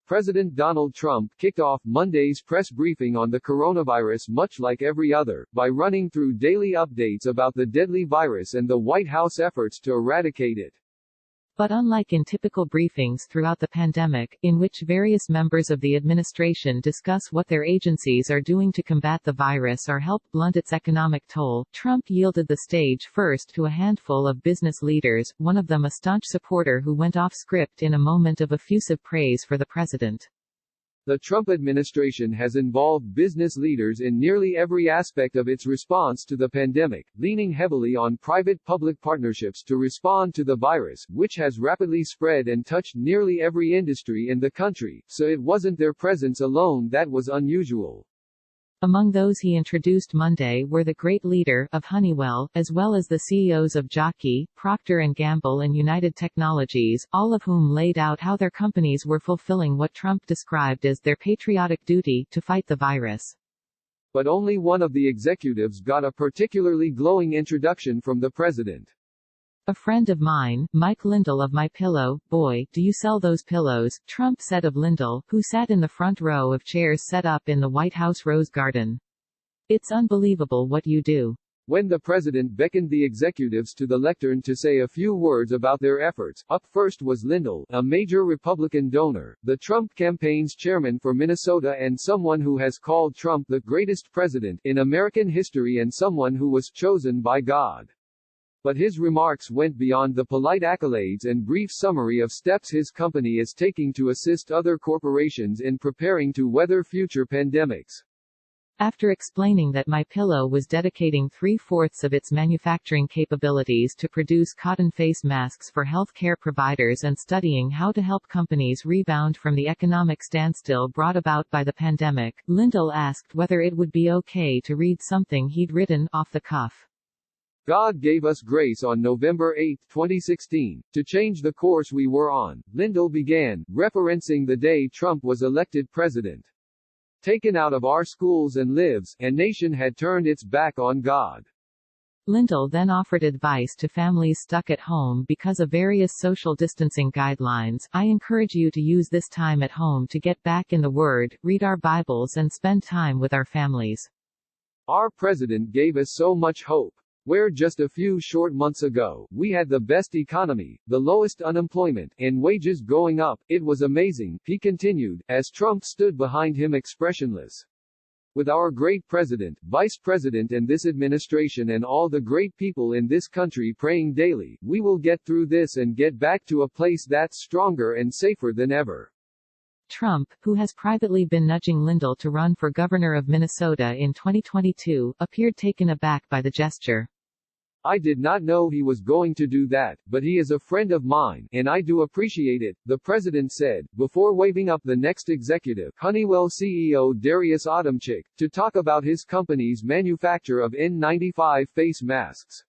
President Donald Trump kicked off Monday's press briefing on the coronavirus much like every other, by running through daily updates about the deadly virus and the White House efforts to eradicate it. But unlike in typical briefings throughout the pandemic, in which various members of the administration discuss what their agencies are doing to combat the virus or help blunt its economic toll, Trump yielded the stage first to a handful of business leaders, one of them a staunch supporter who went off script in a moment of effusive praise for the president. The Trump administration has involved business leaders in nearly every aspect of its response to the pandemic, leaning heavily on private-public partnerships to respond to the virus, which has rapidly spread and touched nearly every industry in the country, so it wasn't their presence alone that was unusual. Among those he introduced Monday were the great leader of Honeywell, as well as the CEOs of Jockey, Procter & Gamble and United Technologies, all of whom laid out how their companies were fulfilling what Trump described as their patriotic duty to fight the virus. But only one of the executives got a particularly glowing introduction from the president. A friend of mine, Mike Lindell of MyPillow, "Boy, do you sell those pillows," Trump said of Lindell, who sat in the front row of chairs set up in the White House Rose Garden. "It's unbelievable what you do." When the president beckoned the executives to the lectern to say a few words about their efforts, up first was Lindell, a major Republican donor, the Trump campaign's chairman for Minnesota and someone who has called Trump the greatest president in American history and someone who was chosen by God. But his remarks went beyond the polite accolades and brief summary of steps his company is taking to assist other corporations in preparing to weather future pandemics. After explaining that MyPillow was dedicating 3/4 of its manufacturing capabilities to produce cotton face masks for health care providers and studying how to help companies rebound from the economic standstill brought about by the pandemic, Lindell asked whether it would be okay to read something he'd written off the cuff. God gave us grace on November 8, 2016, to change the course we were on, Lindell began, referencing the day Trump was elected president. Taken out of our schools and lives, and nation had turned its back on God. Lindell then offered advice to families stuck at home because of various social distancing guidelines. "I encourage you to use this time at home to get back in the Word, read our Bibles and spend time with our families. Our president gave us so much hope. Where just a few short months ago, we had the best economy, the lowest unemployment, and wages going up, it was amazing," he continued, as Trump stood behind him expressionless. "With our great president, vice president and this administration and all the great people in this country praying daily, we will get through this and get back to a place that's stronger and safer than ever." Trump, who has privately been nudging Lindell to run for governor of Minnesota in 2022, appeared taken aback by the gesture. "I did not know he was going to do that, but he is a friend of mine, and I do appreciate it," the president said, before waving up the next executive, Honeywell CEO Darius Adamczyk, to talk about his company's manufacture of N95 face masks.